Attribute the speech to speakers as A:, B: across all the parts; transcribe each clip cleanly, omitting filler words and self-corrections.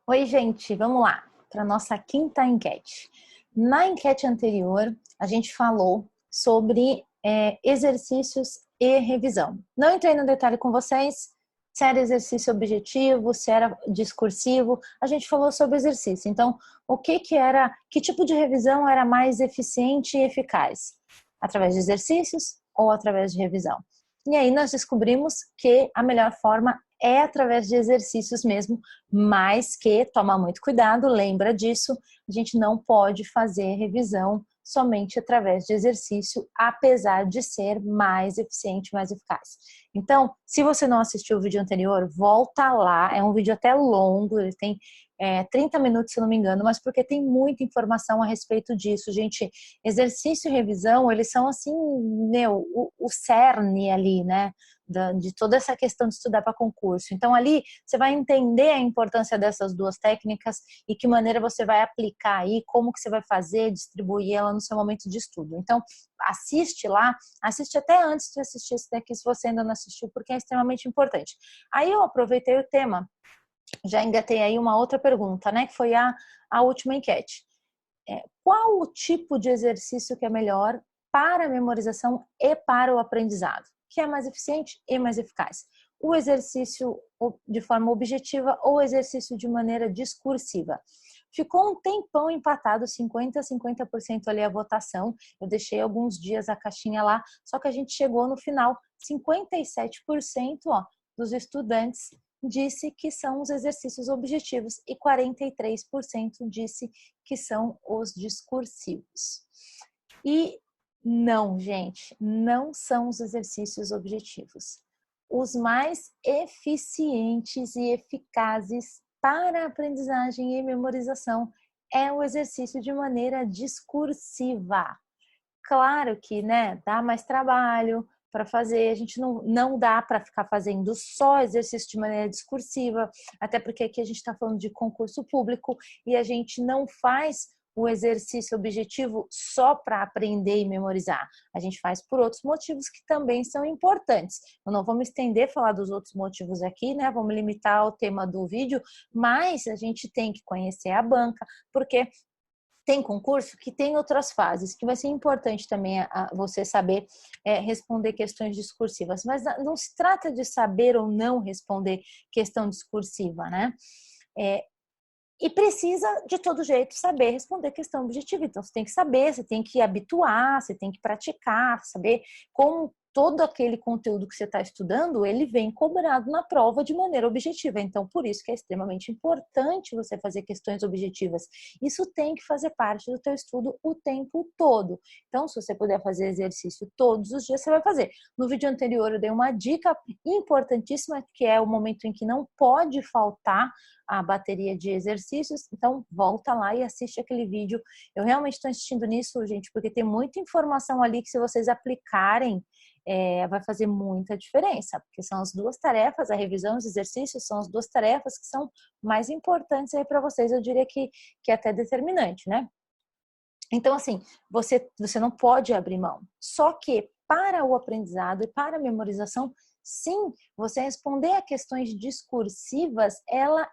A: Oi, gente, vamos lá para a nossa quinta enquete. Na enquete anterior, a gente falou sobre exercícios e revisão. Não entrei no detalhe com vocês se era exercício objetivo, se era discursivo. A gente falou sobre exercício. Então, que tipo de revisão era mais eficiente e eficaz? Através de exercícios ou através de revisão? E aí nós descobrimos que a melhor forma é através de exercícios mesmo, mas que toma muito cuidado, lembra disso, a gente não pode fazer revisão somente através de exercício, apesar de ser mais eficiente, mais eficaz. Então, se você não assistiu o vídeo anterior, volta lá, é um vídeo até longo, ele tem 30 minutos, se não me engano, mas porque tem muita informação a respeito disso, gente. Exercício e revisão, eles são assim, o cerne ali, né? De toda essa questão de estudar para concurso. Então, ali você vai entender a importância dessas duas técnicas e que maneira você vai aplicar aí, como que você vai fazer, distribuir ela no seu momento de estudo. Então, assiste lá, assiste até antes de assistir esse daqui, se você ainda não assistiu, porque é extremamente importante. Aí eu aproveitei o tema, já engatei aí uma outra pergunta, né, que foi a última enquete. Qual o tipo de exercício que é melhor para a memorização e para o aprendizado? Que é mais eficiente e mais eficaz? O exercício de forma objetiva ou o exercício de maneira discursiva? Ficou um tempão empatado, 50% a 50% ali a votação. Eu deixei alguns dias a caixinha lá, só que a gente chegou no final, 57% dos estudantes disse que são os exercícios objetivos e 43% disse que são os discursivos. E não, gente, não são os exercícios objetivos. Os mais eficientes e eficazes para a aprendizagem e memorização é o exercício de maneira discursiva. Claro que, né, dá mais trabalho para fazer, a gente não dá para ficar fazendo só exercício de maneira discursiva, até porque aqui a gente está falando de concurso público e a gente não faz o exercício objetivo só para aprender e memorizar. A gente faz por outros motivos que também são importantes. Eu não vou me estender a falar dos outros motivos aqui, né? Vamos limitar ao tema do vídeo, mas a gente tem que conhecer a banca, porque tem concurso que tem outras fases, que vai ser importante também você saber responder questões discursivas, mas não se trata de saber ou não responder questão discursiva, né? E precisa, de todo jeito, saber responder questão objetiva. Então, você tem que saber, você tem que habituar, você tem que praticar, saber como todo aquele conteúdo que você está estudando, ele vem cobrado na prova de maneira objetiva. Então, por isso que é extremamente importante você fazer questões objetivas. Isso tem que fazer parte do teu estudo o tempo todo. Então, se você puder fazer exercício todos os dias, você vai fazer. No vídeo anterior, eu dei uma dica importantíssima, que é o momento em que não pode faltar a bateria de exercícios, então volta lá e assiste aquele vídeo. Eu realmente estou insistindo nisso, gente, porque tem muita informação ali que se vocês aplicarem, vai fazer muita diferença, porque são as duas tarefas, a revisão e os exercícios são as duas tarefas que são mais importantes aí para vocês, eu diria que é até determinante, né? Então, assim, você não pode abrir mão. Só que para o aprendizado e para a memorização, sim, você responder a questões discursivas, ela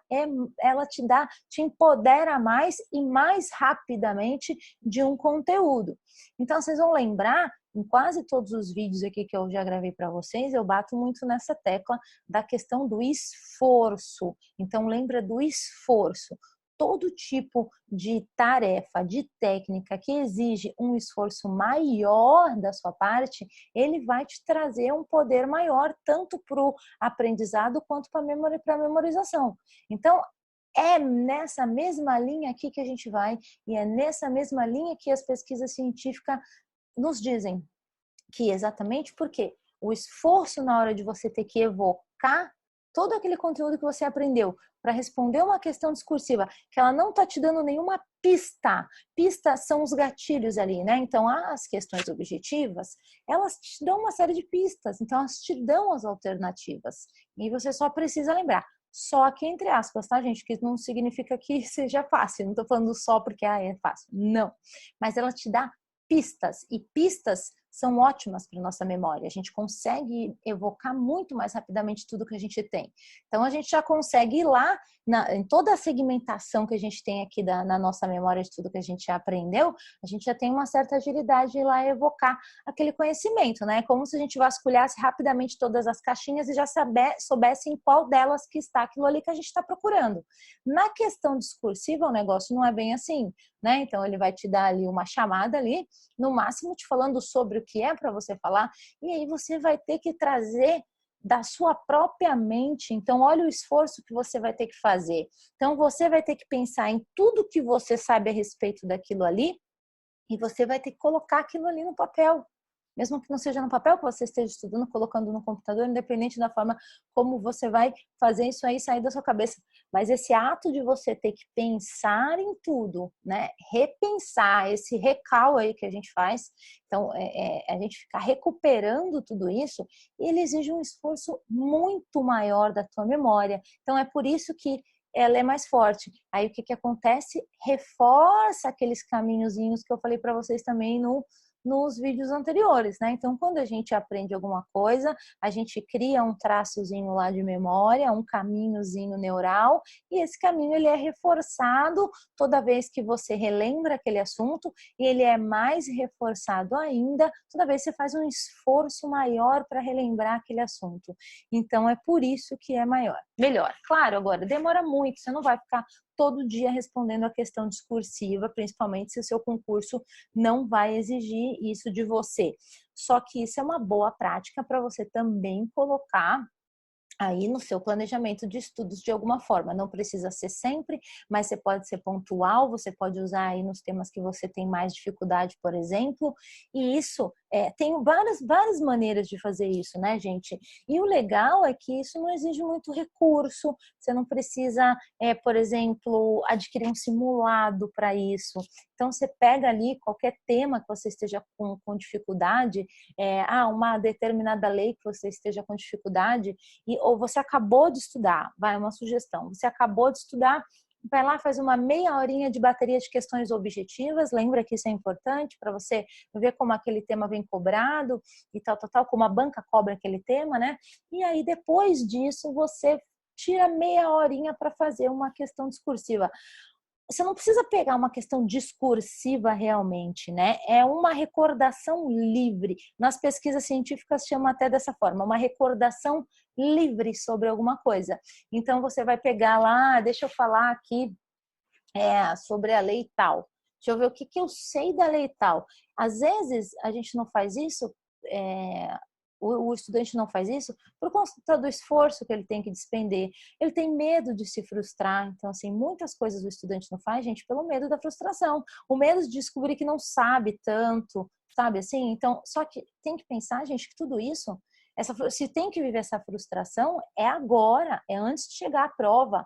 A: te empodera mais e mais rapidamente de um conteúdo. Então, vocês vão lembrar, em quase todos os vídeos aqui que eu já gravei para vocês, eu bato muito nessa tecla da questão do esforço. Então, lembra do esforço. Todo tipo de tarefa, de técnica que exige um esforço maior da sua parte, ele vai te trazer um poder maior, tanto para o aprendizado quanto para a memorização. Então, é nessa mesma linha aqui que a gente vai, e é nessa mesma linha que as pesquisas científicas nos dizem que exatamente porque o esforço na hora de você ter que evocar todo aquele conteúdo que você aprendeu para responder uma questão discursiva, que ela não está te dando nenhuma pista. Pistas são os gatilhos ali, né? Então, as questões objetivas, elas te dão uma série de pistas, então elas te dão as alternativas. E você só precisa lembrar. Só que entre aspas, tá, gente? Que não significa que seja fácil. Não estou falando só porque é fácil. Não. Mas ela te dá pistas. E pistas são ótimas para nossa memória. A gente consegue evocar muito mais rapidamente tudo que a gente tem. Então, a gente já consegue ir lá em toda a segmentação que a gente tem aqui na nossa memória de tudo que a gente já aprendeu, a gente já tem uma certa agilidade de ir lá evocar aquele conhecimento, né? Como se a gente vasculhasse rapidamente todas as caixinhas e já soubesse em qual delas que está aquilo ali que a gente está procurando. Na questão discursiva, o negócio não é bem assim, né? Então, ele vai te dar ali uma chamada ali, no máximo te falando sobre o que é para você falar, e aí você vai ter que trazer da sua própria mente. Então, olha o esforço que você vai ter que fazer. Então, você vai ter que pensar em tudo que você sabe a respeito daquilo ali, e você vai ter que colocar aquilo ali no papel. Mesmo que não seja no papel que você esteja estudando, colocando no computador, independente da forma como você vai fazer isso aí sair da sua cabeça. Mas esse ato de você ter que pensar em tudo, né? Repensar, esse recall aí que a gente faz, então a gente ficar recuperando tudo isso, ele exige um esforço muito maior da tua memória. Então é por isso que ela é mais forte. Aí o que acontece? Reforça aqueles caminhozinhos que eu falei para vocês também nos vídeos anteriores, né? Então, quando a gente aprende alguma coisa, a gente cria um traçozinho lá de memória, um caminhozinho neural, e esse caminho ele é reforçado toda vez que você relembra aquele assunto, e ele é mais reforçado ainda toda vez que você faz um esforço maior para relembrar aquele assunto. Então, é por isso que é melhor. Claro, agora, demora muito, você não vai ficar todo dia respondendo a questão discursiva, principalmente se o seu concurso não vai exigir isso de você. Só que isso é uma boa prática para você também colocar aí no seu planejamento de estudos de alguma forma. Não precisa ser sempre, mas você pode ser pontual, você pode usar aí nos temas que você tem mais dificuldade, por exemplo, e isso tem várias maneiras de fazer isso, né, gente? E o legal é que isso não exige muito recurso, você não precisa, por exemplo, adquirir um simulado para isso. Então, você pega ali qualquer tema que você esteja com dificuldade, uma determinada lei que você esteja com dificuldade, ou você acabou de estudar, uma sugestão, você acabou de estudar, vai lá, faz uma meia horinha de bateria de questões objetivas, lembra que isso é importante para você ver como aquele tema vem cobrado e tal, como a banca cobra aquele tema, né? E aí, depois disso, você tira meia horinha para fazer uma questão discursiva. Você não precisa pegar uma questão discursiva realmente, né? É uma recordação livre. Nas pesquisas científicas chamam até dessa forma, uma recordação livre sobre alguma coisa. Então você vai pegar lá, deixa eu falar aqui sobre a lei tal. Deixa eu ver o que eu sei da lei tal. Às vezes a gente não faz isso, o estudante não faz isso por conta do esforço que ele tem que despender. Ele tem medo de se frustrar. Então, assim, muitas coisas o estudante não faz, gente, pelo medo da frustração. O medo de descobrir que não sabe tanto, sabe assim? Então, só que tem que pensar, gente, que tudo isso, se tem que viver essa frustração, é agora, é antes de chegar à prova.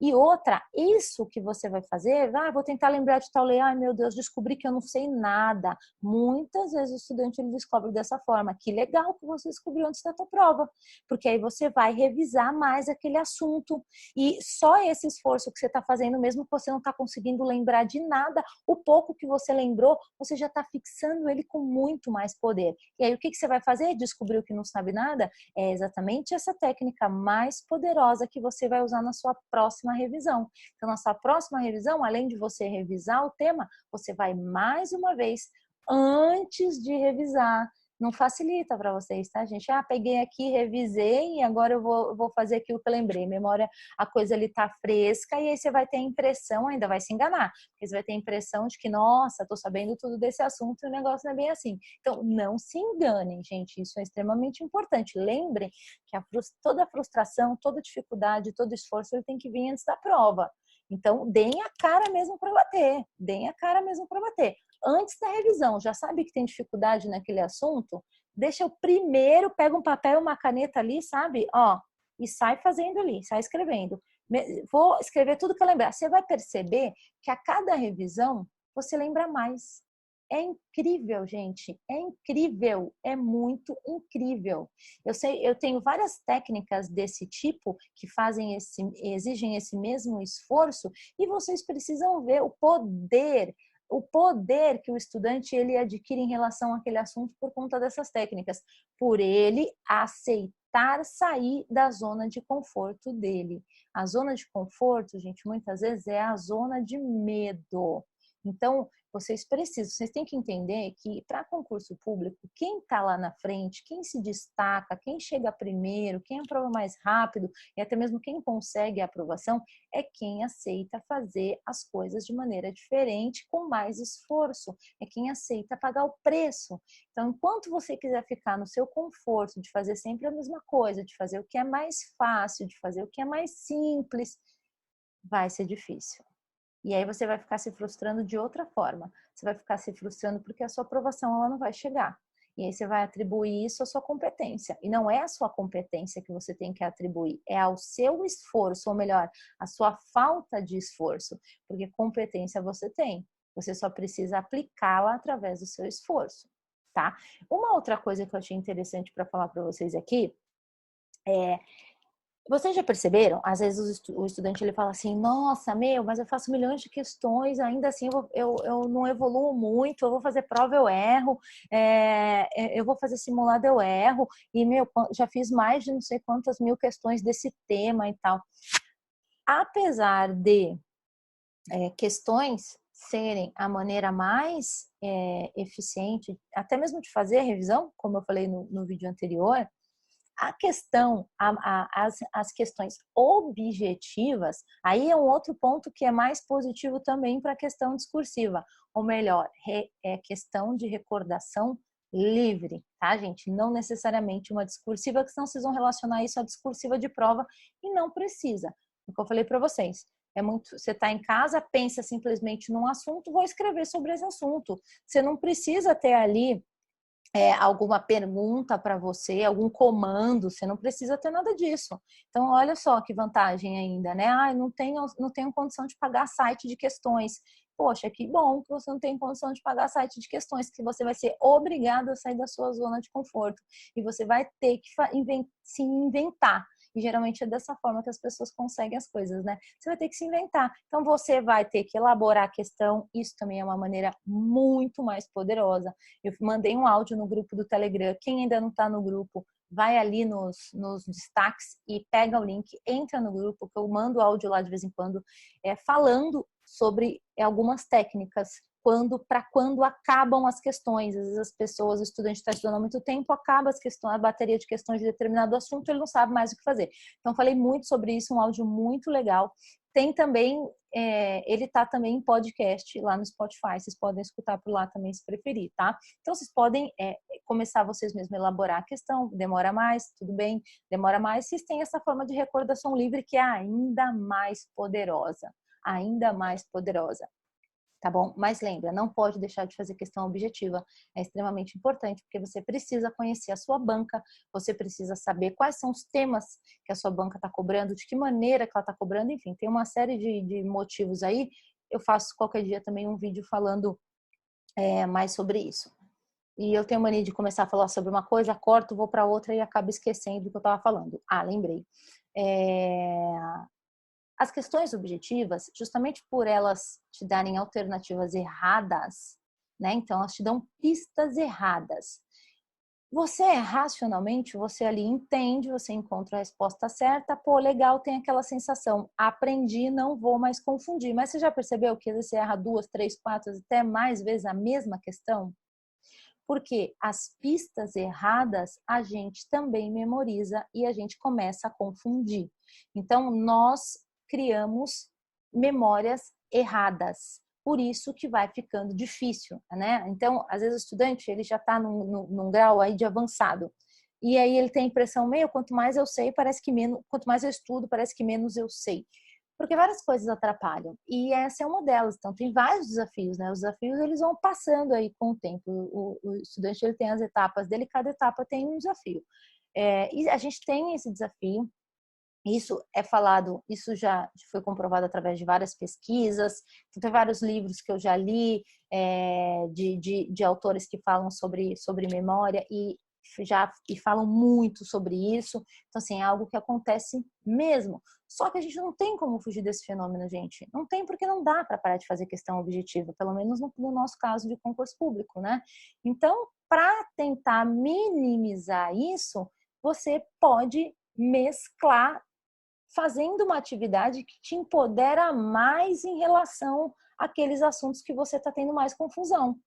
A: E outra, isso que você vai fazer, vou tentar lembrar de tal lei, ai meu Deus, descobri que eu não sei nada. Muitas vezes o estudante ele descobre dessa forma, que legal que você descobriu antes da tua prova, porque aí você vai revisar mais aquele assunto e só esse esforço que você está fazendo, mesmo que você não está conseguindo lembrar de nada, o pouco que você lembrou, você já está fixando ele com muito mais poder. E aí o que você vai fazer? Descobriu que não sabe nada? É exatamente essa técnica mais poderosa que você vai usar na sua próxima revisão. Então, na sua próxima revisão, além de você revisar o tema, você vai mais uma vez, antes de revisar. Não facilita para vocês, tá, gente? Peguei aqui, revisei e agora eu vou fazer aquilo que eu lembrei. Memória, a coisa ali tá fresca e aí você vai ter a impressão, ainda vai se enganar, porque você vai ter a impressão de que, nossa, tô sabendo tudo desse assunto e o negócio não é bem assim. Então, não se enganem, gente, isso é extremamente importante. Lembrem que toda frustração, toda dificuldade, todo esforço, ele tem que vir antes da prova. Então, deem a cara mesmo para bater, deem a cara mesmo para bater. Antes da revisão, já sabe que tem dificuldade naquele assunto? Deixa eu primeiro, pega um papel e uma caneta ali, sabe? E sai fazendo ali, sai escrevendo. Vou escrever tudo que eu lembrar. Você vai perceber que a cada revisão você lembra mais. É incrível, gente. É incrível. É muito incrível. Eu tenho várias técnicas desse tipo que exigem esse mesmo esforço e vocês precisam ver o poder, o poder que o estudante ele adquire em relação àquele assunto por conta dessas técnicas, por ele aceitar sair da zona de conforto dele. A zona de conforto, gente, muitas vezes é a zona de medo. Então, vocês têm que entender que para concurso público, quem está lá na frente, quem se destaca, quem chega primeiro, quem aprova mais rápido e até mesmo quem consegue a aprovação é quem aceita fazer as coisas de maneira diferente, com mais esforço, é quem aceita pagar o preço. Então, enquanto você quiser ficar no seu conforto de fazer sempre a mesma coisa, de fazer o que é mais fácil, de fazer o que é mais simples, vai ser difícil. E aí você vai ficar se frustrando de outra forma. Você vai ficar se frustrando porque a sua aprovação ela não vai chegar. E aí você vai atribuir isso à sua competência. E não é a sua competência que você tem que atribuir, é ao seu esforço, ou melhor, a sua falta de esforço. Porque competência você tem. Você só precisa aplicá-la através do seu esforço, tá? Uma outra coisa que eu achei interessante para falar para vocês aqui é: vocês já perceberam? Às vezes o estudante ele fala assim, nossa, mas eu faço milhões de questões, ainda assim eu não evoluo muito, eu vou fazer prova, eu erro, eu vou fazer simulado, eu erro, e já fiz mais de não sei quantas mil questões desse tema e tal. Apesar de questões serem a maneira mais eficiente, até mesmo de fazer a revisão, como eu falei no vídeo anterior, a questão, as questões objetivas, aí é um outro ponto que é mais positivo também para a questão discursiva, ou melhor, é questão de recordação livre, tá, gente? Não necessariamente uma discursiva, que senão vocês vão relacionar isso à discursiva de prova e não precisa. O que eu falei para vocês, você está em casa, pensa simplesmente num assunto, vou escrever sobre esse assunto. Você não precisa ter ali alguma pergunta para você, algum comando, você não precisa ter nada disso. Então, olha só que vantagem ainda, né? Não tenho condição de pagar site de questões. Poxa, que bom que você não tem condição de pagar site de questões, que você vai ser obrigado a sair da sua zona de conforto e você vai ter que se inventar. E geralmente é dessa forma que as pessoas conseguem as coisas, né? Você vai ter que se inventar. Então, você vai ter que elaborar a questão. Isso também é uma maneira muito mais poderosa. Eu mandei um áudio no grupo do Telegram. Quem ainda não está no grupo, vai ali nos destaques e pega o link, entra no grupo, que eu mando áudio lá de vez em quando, falando sobre algumas técnicas, para quando acabam as questões. Às vezes as pessoas, o estudante está estudando há muito tempo, acaba as questões, a bateria de questões de determinado assunto, ele não sabe mais o que fazer. Então, falei muito sobre isso, um áudio muito legal. Tem também, ele tá também em podcast lá no Spotify, vocês podem escutar por lá também se preferir, tá? Então, vocês podem começar vocês mesmos a elaborar a questão, demora mais, tudo bem, demora mais, vocês têm essa forma de recordação livre que é ainda mais poderosa, tá bom? Mas lembra, não pode deixar de fazer questão objetiva, é extremamente importante, porque você precisa conhecer a sua banca, você precisa saber quais são os temas que a sua banca está cobrando, de que maneira que ela está cobrando, enfim, tem uma série de motivos aí. Eu faço qualquer dia também um vídeo falando mais sobre isso. E eu tenho mania de começar a falar sobre uma coisa, corto, vou para outra e acabo esquecendo do que eu estava falando. Lembrei. As questões objetivas, justamente por elas te darem alternativas erradas, né? Então, elas te dão pistas erradas. Você, racionalmente, você ali entende, você encontra a resposta certa, pô, legal, tem aquela sensação, aprendi, não vou mais confundir. Mas você já percebeu que às vezes você erra 2, 3, 4, até mais vezes a mesma questão? Porque as pistas erradas a gente também memoriza e a gente começa a confundir. Então, nós criamos memórias erradas. Por isso que vai ficando difícil, né? Então, às vezes o estudante ele já está num grau aí de avançado. E aí ele tem a impressão, quanto mais eu sei, parece que menos, quanto mais eu estudo, parece que menos eu sei. Porque várias coisas atrapalham. E essa é uma delas. Então, tem vários desafios, né? Os desafios, eles vão passando aí com o tempo. O estudante, ele tem as etapas dele, cada etapa tem um desafio. E a gente tem esse desafio. Isso é falado, isso já foi comprovado através de várias pesquisas. Então, tem vários livros que eu já li de autores que falam sobre memória. E já e falam muito sobre isso. Então, assim, é algo que acontece mesmo. Só que a gente não tem como fugir desse fenômeno, gente. Não tem, porque não dá para parar de fazer questão objetiva, pelo menos no nosso caso de concurso público, né? Então, para tentar minimizar isso, você pode mesclar fazendo uma atividade que te empodera mais em relação àqueles assuntos que você está tendo mais confusão.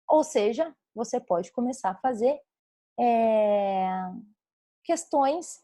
A: Ou seja, você pode começar a fazer questões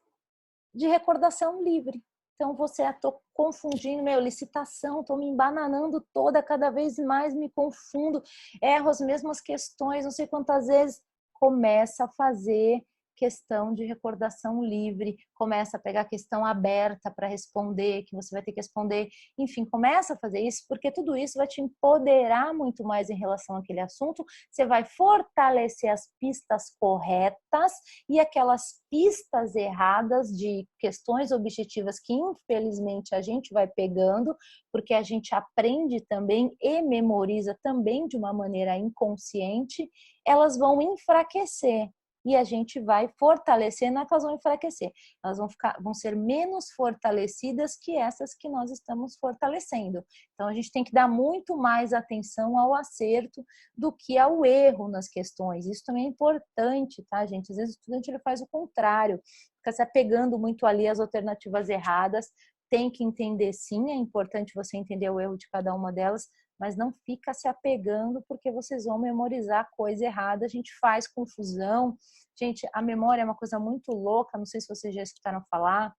A: de recordação livre. Então, estou confundindo, licitação, estou me embananando toda, cada vez mais me confundo, erro as mesmas questões, não sei quantas vezes. Começa a fazer questão de recordação livre, começa a pegar questão aberta para responder, que você vai ter que responder. Enfim, começa a fazer isso, porque tudo isso vai te empoderar muito mais em relação àquele assunto, você vai fortalecer as pistas corretas e aquelas pistas erradas de questões objetivas que, infelizmente, a gente vai pegando, porque a gente aprende também e memoriza também de uma maneira inconsciente, elas vão enfraquecer. E a gente vai fortalecer, não é que elas vão enfraquecer, elas vão ser menos fortalecidas que essas que nós estamos fortalecendo. Então, a gente tem que dar muito mais atenção ao acerto do que ao erro nas questões. Isso também é importante, tá, gente? Às vezes o estudante ele faz o contrário, fica se apegando muito ali às alternativas erradas. Tem que entender, sim, é importante você entender o erro de cada uma delas, mas não fica se apegando porque vocês vão memorizar coisa errada, a gente faz confusão. Gente, a memória é uma coisa muito louca, não sei se vocês já escutaram falar.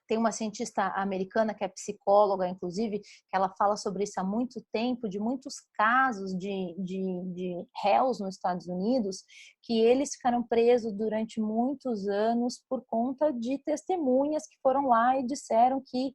A: Tem uma cientista americana que é psicóloga, inclusive, que ela fala sobre isso há muito tempo, de muitos casos de réus nos Estados Unidos, que eles ficaram presos durante muitos anos por conta de testemunhas que foram lá e disseram que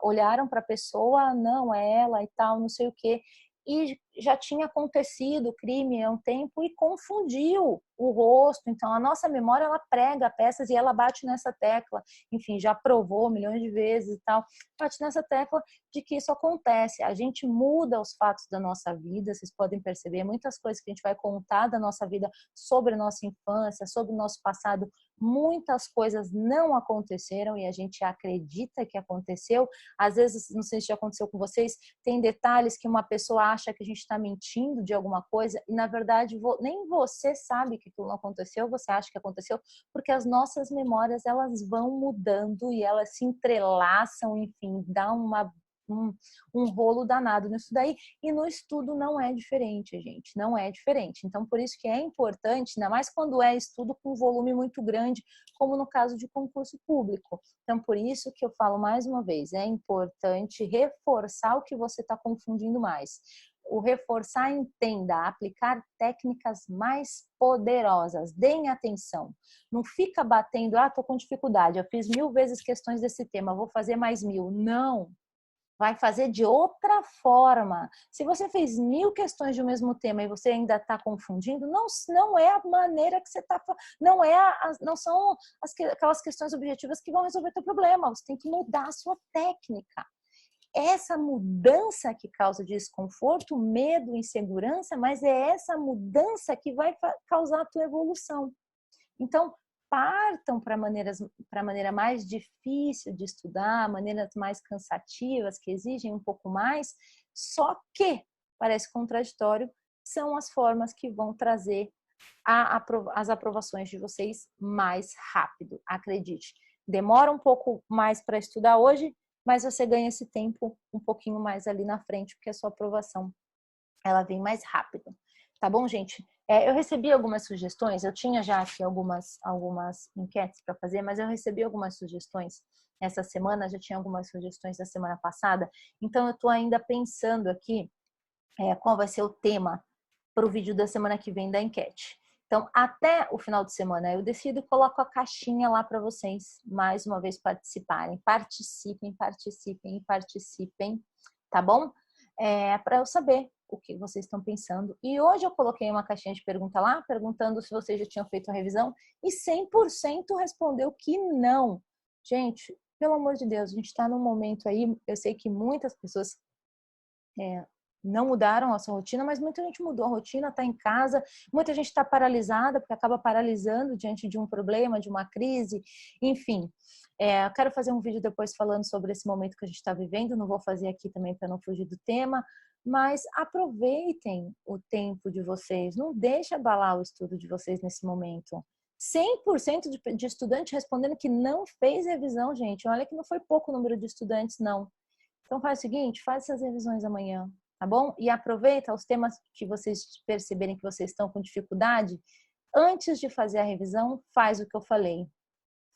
A: olharam para a pessoa, não é ela e tal, não sei o quê. E já tinha acontecido o crime há um tempo e confundiu o rosto. Então, a nossa memória, ela prega peças e ela bate nessa tecla. Enfim, já provou milhões de vezes e tal. Bate nessa tecla de que isso acontece. A gente muda os fatos da nossa vida. Vocês podem perceber muitas coisas que a gente vai contar da nossa vida sobre a nossa infância, sobre o nosso passado. Muitas coisas não aconteceram e a gente acredita que aconteceu. Às vezes, não sei se já aconteceu com vocês, tem detalhes que uma pessoa acha que a gente está mentindo de alguma coisa e, na verdade, nem você sabe que aquilo não aconteceu, você acha que aconteceu, porque as nossas memórias, elas vão mudando e elas se entrelaçam, enfim, dá um rolo danado nisso daí. E no estudo não é diferente, gente, não é diferente. Então, por isso que é importante, ainda mais quando é estudo com volume muito grande, como no caso de concurso público. Então, por isso que eu falo mais uma vez, é importante reforçar o que você está confundindo mais. O reforçar, entenda, aplicar técnicas mais poderosas. Deem atenção. Não fica batendo, tô com dificuldade, eu fiz 1000 vezes questões desse tema, vou fazer mais 1000. Não. Vai fazer de outra forma. Se você fez 1000 questões de um mesmo tema e você ainda está confundindo, não é a maneira que você está, não são aquelas questões objetivas que vão resolver o teu problema. Você tem que mudar a sua técnica. Essa mudança que causa desconforto, medo, insegurança, mas é essa mudança que vai causar a tua evolução. Então, partam para a maneira mais difícil de estudar, maneiras mais cansativas, que exigem um pouco mais, só que, parece contraditório, são as formas que vão trazer as aprovações de vocês mais rápido, acredite. Demora um pouco mais para estudar hoje, mas você ganha esse tempo um pouquinho mais ali na frente, porque a sua aprovação ela vem mais rápido. Tá bom, gente? Eu recebi algumas sugestões, eu tinha já aqui algumas enquetes para fazer, mas eu recebi algumas sugestões essa semana, já tinha algumas sugestões da semana passada, então eu estou ainda pensando aqui qual vai ser o tema para o vídeo da semana que vem da enquete. Então, até o final de semana eu decido e coloco a caixinha lá para vocês, mais uma vez, participarem. Participem, participem e participem, tá bom? Para eu saber o que vocês estão pensando. E hoje eu coloquei uma caixinha de pergunta lá, perguntando se vocês já tinham feito a revisão, e 100% respondeu que não. Gente, pelo amor de Deus, a gente está num momento aí, eu sei que muitas pessoas não mudaram a sua rotina, mas muita gente mudou a rotina, está em casa, muita gente está paralisada, porque acaba paralisando diante de um problema, de uma crise, enfim. Eu quero fazer um vídeo depois falando sobre esse momento que a gente está vivendo, não vou fazer aqui também para não fugir do tema, mas aproveitem o tempo de vocês, não deixe abalar o estudo de vocês nesse momento. 100% de estudante respondendo que não fez revisão, gente. Olha que não foi pouco o número de estudantes, não. Então faz o seguinte, faz essas revisões amanhã, tá bom? E aproveita os temas que vocês perceberem que vocês estão com dificuldade. Antes de fazer a revisão, faz o que eu falei.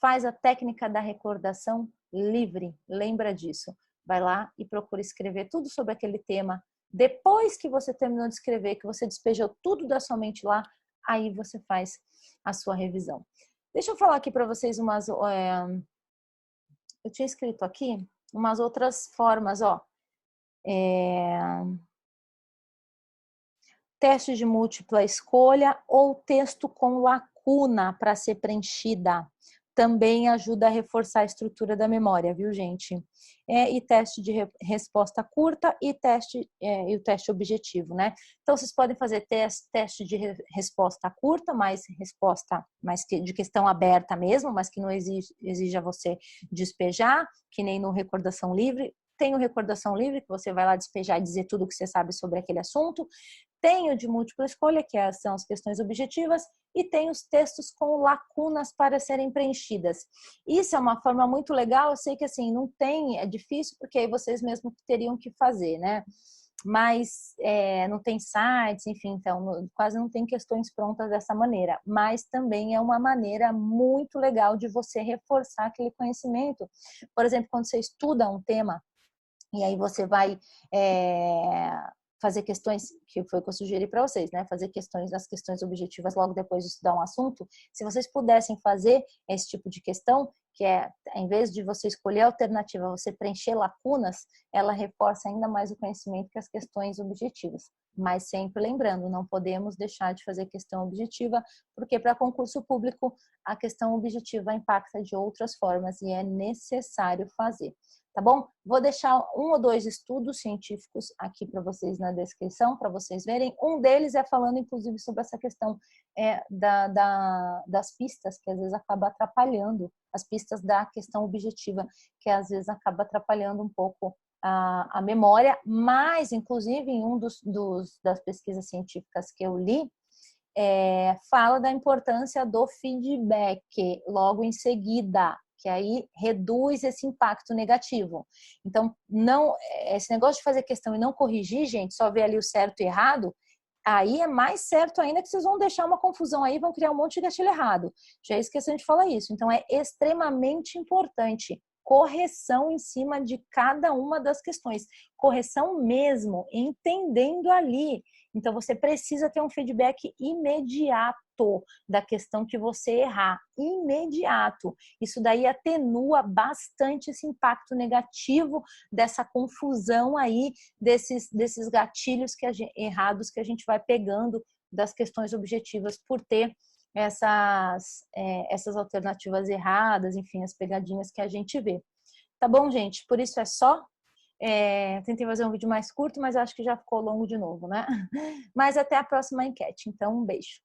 A: Faz a técnica da recordação livre, lembra disso. Vai lá e procura escrever tudo sobre aquele tema. Depois que você terminou de escrever, que você despejou tudo da sua mente lá, aí você faz a sua revisão. Deixa eu falar aqui para vocês umas... eu tinha escrito aqui umas outras formas, ó. Teste de múltipla escolha ou texto com lacuna para ser preenchida. Também ajuda a reforçar a estrutura da memória, viu, gente? E teste de resposta curta e o teste objetivo, né? Então, vocês podem fazer teste de resposta curta, resposta de questão aberta mesmo, mas que não exija você despejar, que nem no Recordação Livre. Tem o Recordação Livre, que você vai lá despejar e dizer tudo o que você sabe sobre aquele assunto. Tem o de múltipla escolha, que são as questões objetivas, e tem os textos com lacunas para serem preenchidas. Isso é uma forma muito legal, eu sei que assim, não tem, é difícil, porque aí vocês mesmos teriam que fazer, né? Mas não tem sites, enfim, então quase não tem questões prontas dessa maneira. Mas também é uma maneira muito legal de você reforçar aquele conhecimento. Por exemplo, quando você estuda um tema, e aí você vai fazer questões, que foi o que eu sugeri para vocês, né? Fazer as questões objetivas logo depois de estudar um assunto. Se vocês pudessem fazer esse tipo de questão, que em vez de você escolher a alternativa, você preencher lacunas, ela reforça ainda mais o conhecimento que as questões objetivas. Mas sempre lembrando, não podemos deixar de fazer questão objetiva, porque para concurso público a questão objetiva impacta de outras formas e é necessário fazer. Tá bom? Vou deixar 1 ou 2 estudos científicos aqui para vocês na descrição, para vocês verem. Um deles é falando, inclusive, sobre essa questão das pistas, que às vezes acaba atrapalhando, as pistas da questão objetiva, que às vezes acaba atrapalhando um pouco a memória, mas, inclusive, em das pesquisas científicas que eu li, fala da importância do feedback logo em seguida, que aí reduz esse impacto negativo. Então, esse negócio de fazer questão e não corrigir, gente, só ver ali o certo e errado, aí é mais certo ainda que vocês vão deixar uma confusão aí, vão criar um monte de gatilho errado. Já esqueci de falar isso. Então, é extremamente importante correção em cima de cada uma das questões. Correção mesmo, entendendo ali. Então, você precisa ter um feedback imediato da questão que você errar. Imediato. Isso daí atenua bastante esse impacto negativo dessa confusão aí, desses gatilhos errados que a gente vai pegando das questões objetivas por ter essas alternativas erradas, enfim, as pegadinhas que a gente vê. Tá bom, gente? Por isso é só. Tentei fazer um vídeo mais curto, mas acho que já ficou longo de novo, né? Mas até a próxima enquete. Então, um beijo.